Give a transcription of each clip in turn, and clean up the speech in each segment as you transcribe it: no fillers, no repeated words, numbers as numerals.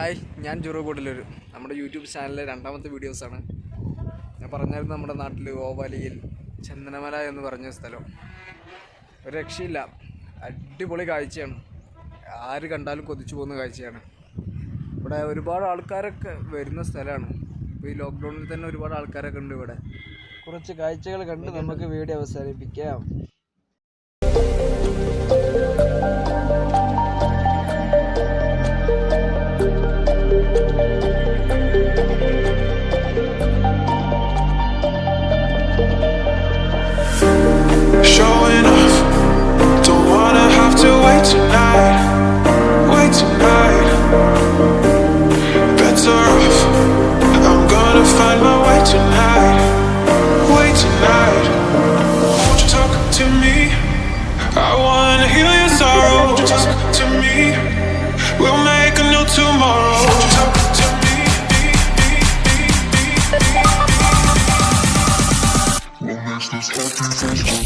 Hi, ഞാൻ ജുറോ കൂടലൂർ. നമ്മുടെ YouTube ചാനലിലെ രണ്ടാമത്തെ വീഡിയോസാണ്. ഞാൻ പറഞ്ഞായിരുന്നു നമ്മുടെ നാട്ടിൽ ഓവാലിയിൽ ചന്ദനമല എന്ന് പറഞ്ഞ സ്ഥലം ഒരു രക്ഷയില്ല, അടിപൊളി കാഴ്ചയാണ്. ആര് കണ്ടാലും കൊതിച്ചു പോകുന്ന കാഴ്ചയാണ്. ഇവിടെ ഒരുപാട് ആൾക്കാരൊക്കെ വരുന്ന സ്ഥലമാണ്. ഇപ്പോൾ ഈ ലോക്ക്ഡൗണിൽ തന്നെ ഒരുപാട് ആൾക്കാരൊക്കെ ഉണ്ട്. ഇവിടെ കുറച്ച് കാഴ്ചകൾ കണ്ട് നമുക്ക് വീഡിയോ അവസാനിപ്പിക്കാം. We'll make a new tomorrow. Talk to me. What makes this happy?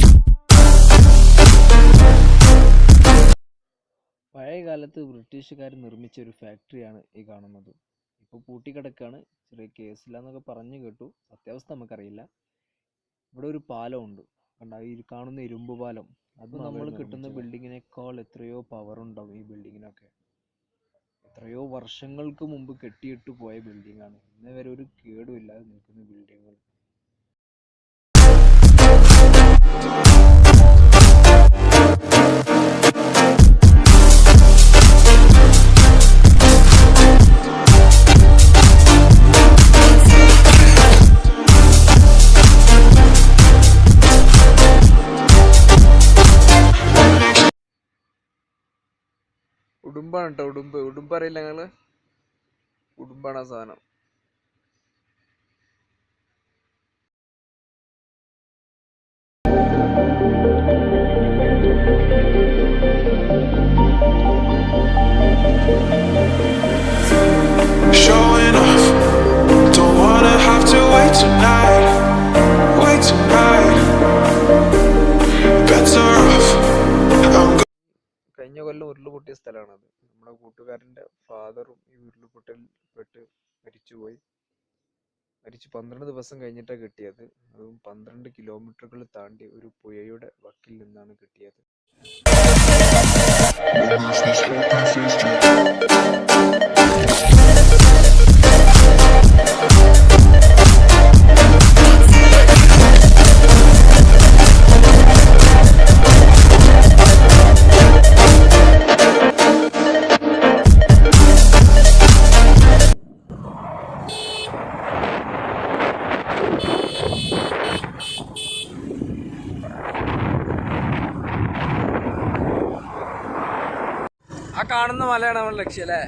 പഴയ കാലത്ത് ബ്രിട്ടീഷുകാർ നിർമ്മിച്ച ഒരു ഫാക്ടറിയാണ് ഈ കാണുന്നത്. ഇപ്പോൾ പൂട്ടിക്കിടക്കാണ്, ചെറിയ കേസില്ലാന്നൊക്കെ പറഞ്ഞു കേട്ടു. സത്യാവസ്ഥ നമുക്കറിയില്ല. ഇവിടെ ഒരു പാലമുണ്ട്, കണ്ട ഈ കാണുന്ന ഇരുമ്പ് പാലം. അത് നമ്മൾ കിട്ടുന്ന ബിൽഡിങ്ങിനേക്കാൾ എത്രയോ പവർ ഉണ്ടാവും ഈ ബിൽഡിങ്ങിനൊക്കെ. എത്രയോ വർഷങ്ങൾക്ക് മുമ്പ് കെട്ടിയിട്ട് പോയ ബിൽഡിങ്ങാണ്. ഇന്ന് വരെ ഒരു കേടുമില്ലാതെ നിൽക്കുന്ന ബിൽഡിങ്ങുകൾ. ഉടുമ്പാണ് കേട്ടോ, ഉടുമ്പ് അറിയില്ല ഞങ്ങള്? ഉടുമ്പാണ് ആ സാധനം. കഴിഞ്ഞ കൊല്ലം ഉരുൾപൊട്ടിയ സ്ഥലമാണത്. നമ്മുടെ കൂട്ടുകാരൻ്റെ ഫാദറും ഈ ഉരുൾപൊട്ടലിൽ പെട്ട് മരിച്ചുപോയി. മരിച്ച് 12 ദിവസം കഴിഞ്ഞിട്ടാണ് കിട്ടിയത്. അതും 12 കിലോമീറ്ററുകൾ താണ്ടി ഒരു പുഴയുടെ വക്കിൽ നിന്നാണ് കിട്ടിയത്. ആ കാണുന്ന മലയാണ് നമ്മുടെ ലക്ഷ്യം അല്ലേ?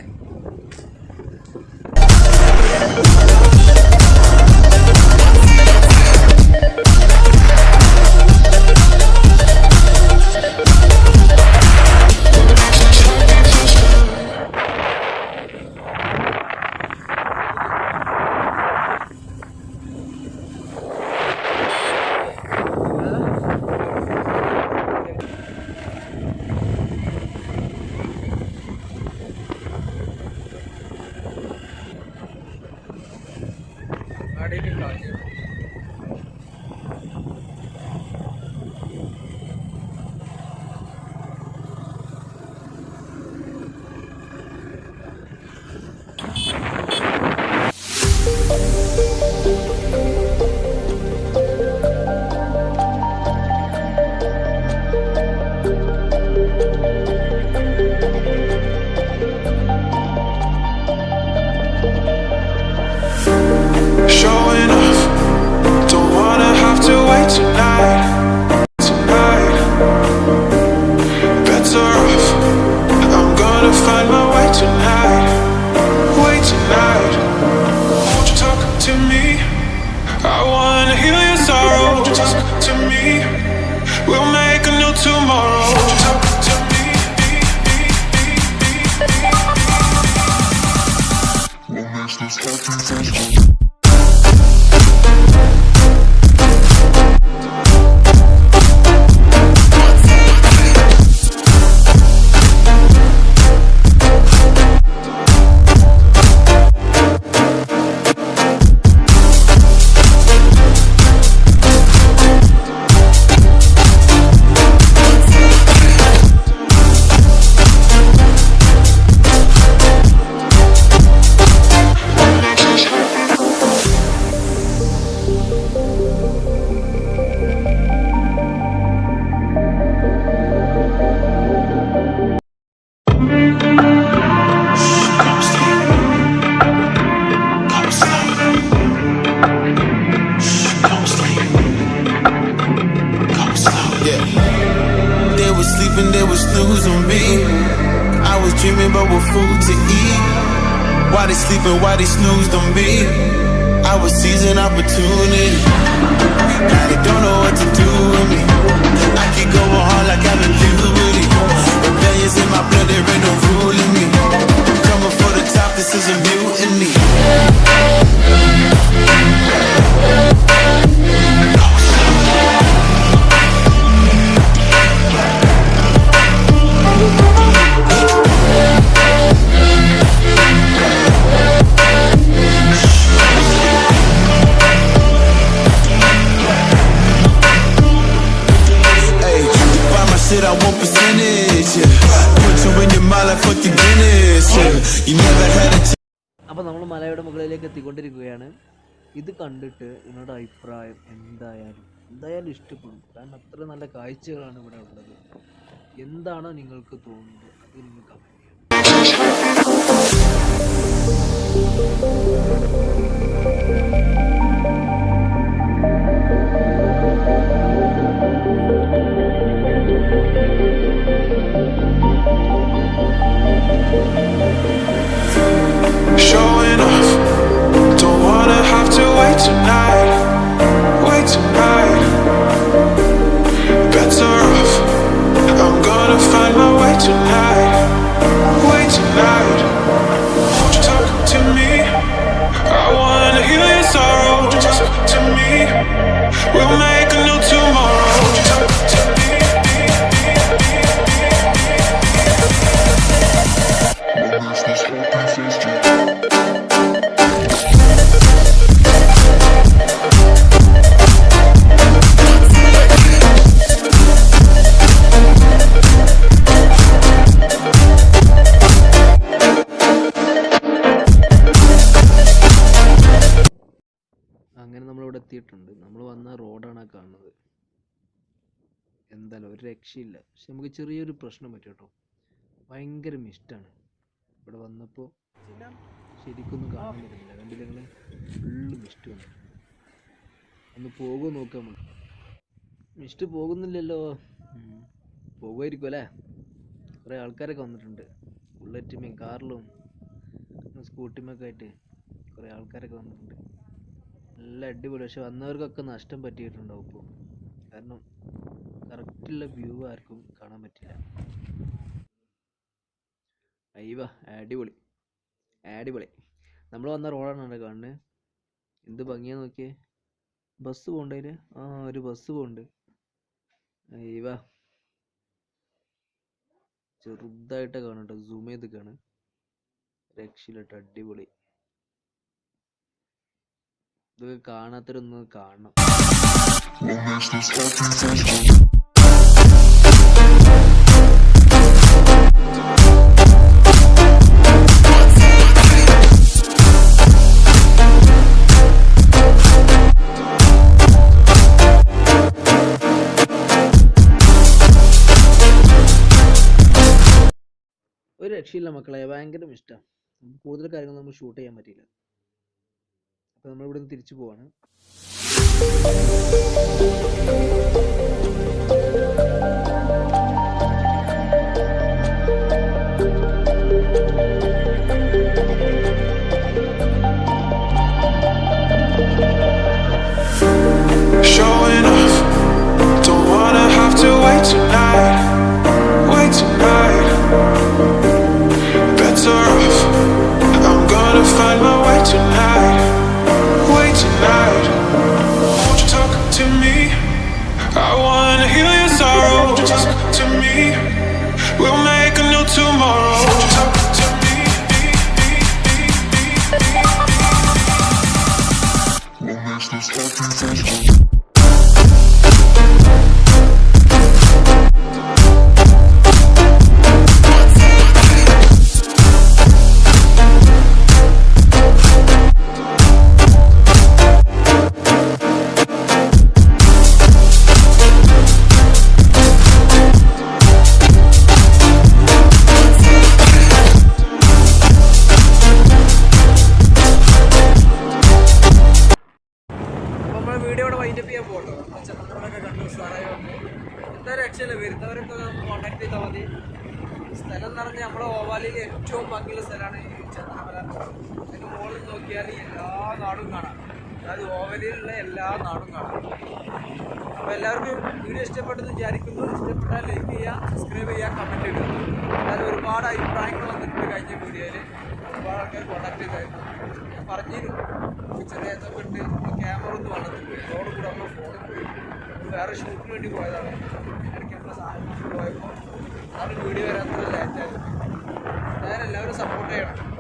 We'll make a new tomorrow. Talk to me. What makes this happy? was sleeping, they was snoozing me. I was dreaming about what food to eat. Why they sleeping, why they snoozed on me? I was seizing opportunity. Now they don't know what to do with me. I keep going hard like I'm in puberty. Rebellions in my blood, there ain't no ruling me. Coming for the top, this is a mutiny. I want percentage, yeah. Put you in your mind like fucking Guinness, yeah. You never had a അപ്പോൾ നമ്മൾ മലയുടെ മുകളിലേക്ക് എത്തിക്കൊണ്ടിരിക്കുകയാണ്. ഇത് കണ്ടിട്ട് നിങ്ങളുടെ അഭിപ്രായം എന്തായാലും ഇഷ്ടപ്പെടും. കാരണം അത്ര നല്ല കാഴ്ചകളാണ് ഇവിടെ ഉള്ളത്. എന്താണോ നിങ്ങൾക്ക് തോന്നുന്നത് അത് നിങ്ങൾ comment showing off. Don't wanna have to wait tonight. Better off. I'm gonna find my way tonight. Won't you talk to me? I wanna heal your sorrow. Won't you talk to me? We'll make a new tomorrow. Won't you talk to me? അങ്ങനെ നമ്മളിവിടെ എത്തിയിട്ടുണ്ട്. നമ്മൾ വന്ന റോഡാണ് കാണുന്നത്. എന്തായാലും ഒരു രക്ഷയില്ല. പക്ഷെ നമുക്ക് ചെറിയൊരു പ്രശ്നം പറ്റും കേട്ടോ. ഭയങ്കര മിസ്റ്റാണ്. ഇവിടെ വന്നപ്പോൾ ശരിക്കൊന്നും കാണാൻ പറ്റുന്നില്ല. കണ്ടില്ല നിങ്ങൾ, ഫുള്ള് മിസ്റ്റ് വന്നു. ഒന്ന് പോകുമോ നോക്കാം നമുക്ക്. മിസ്റ്റ് പോകുന്നില്ലല്ലോ. പോകുമായിരിക്കും അല്ലേ. കുറേ ആൾക്കാരൊക്കെ വന്നിട്ടുണ്ട്. ബുള്ളറ്റുമേയും കാറിലും സ്കൂട്ടിമൊക്കെ ആയിട്ട് കുറേ ആൾക്കാരൊക്കെ വന്നിട്ടുണ്ട്. നല്ല അടിപൊളി. പക്ഷെ വന്നവർക്കൊക്കെ നഷ്ടം പറ്റിയിട്ടുണ്ടാവും ഇപ്പോൾ. കാരണം കറക്റ്റുള്ള വ്യൂ ആർക്കും കാണാൻ പറ്റില്ല. അയ്യവ അടിപൊളി. നമ്മൾ വന്ന റോഡാണ് കാണുന്നത്. എന്ത് ഭംഗിയാ നോക്കിയേ. ബസ് പോകണ്ടതിന് ഒരു ബസ് പോകുന്നുണ്ട്. അയ്യവ ചെറുതായിട്ട് കാണട്ടോ, സൂം ചെയ്ത് കാണും. രക്ഷയിലിട്ട് അടിപൊളി. ഇതൊക്കെ കാണാത്തവരൊന്ന് കാണണം. ഒരു രക്ഷയില്ല മക്കളെ, ഭയങ്കര ഇഷ്ടമാണ്. കൂടുതൽ കാര്യങ്ങൾ നമുക്ക് ഷൂട്ട് ചെയ്യാൻ പറ്റിയില്ല. അപ്പോൾ നമ്മൾ ഇവിടെ നിന്ന് തിരിച്ചു പോവാണ്. Showing off. Don't wanna have to wait tonight. Better off. I'm gonna find my way tonight. Won't you talk to me? I വരുന്നവരൊക്കെ കോൺടാക്ട് ചെയ്താൽ മതി. സ്ഥലം എന്ന് പറഞ്ഞാൽ നമ്മുടെ ഓവാലിയിൽ ഏറ്റവും ഭംഗിയുള്ള സ്ഥലമാണ് ഈ ചന്ദനമല. അതിന് മുകളിൽ നോക്കിയാൽ എല്ലാ നാടും കാണാം. അതായത് ഓവാലിയിലുള്ള എല്ലാ നാടും കാണാം. അപ്പോൾ എല്ലാവർക്കും വീഡിയോ ഇഷ്ടപ്പെട്ടെന്ന് വിചാരിക്കുന്നു. ഇഷ്ടപ്പെട്ടാൽ ലൈക്ക് ചെയ്യുക, സബ്സ്ക്രൈബ് ചെയ്യുക, കമൻറ്റ് ഇടുക. അതായത് ഒരുപാട് അഭിപ്രായങ്ങൾ വന്നിട്ടുണ്ട് കഴിഞ്ഞ വീഡിയോയിൽ. ഒരുപാട് ആൾക്കാർ കോൺടാക്ട് ചെയ്തായിരുന്നു. ഞാൻ പറഞ്ഞിരുന്നു ചെറിയ എന്തൊക്കെ ഉണ്ട്, ക്യാമറ ഒന്ന് വന്നിട്ട് പോയി, റോഡ് കൂടെ നമ്മൾ ഫോണിൽ പോയി വേറെ ഷൂട്ടിന് വേണ്ടി പോയതാണ്. ഇടയ്ക്ക് നമ്മൾ സാധനം പോയപ്പോൾ അത് വീഡിയോ വരാൻ ലേറ്റായിരുന്നു. എല്ലാവരും സപ്പോർട്ട് ചെയ്യണം.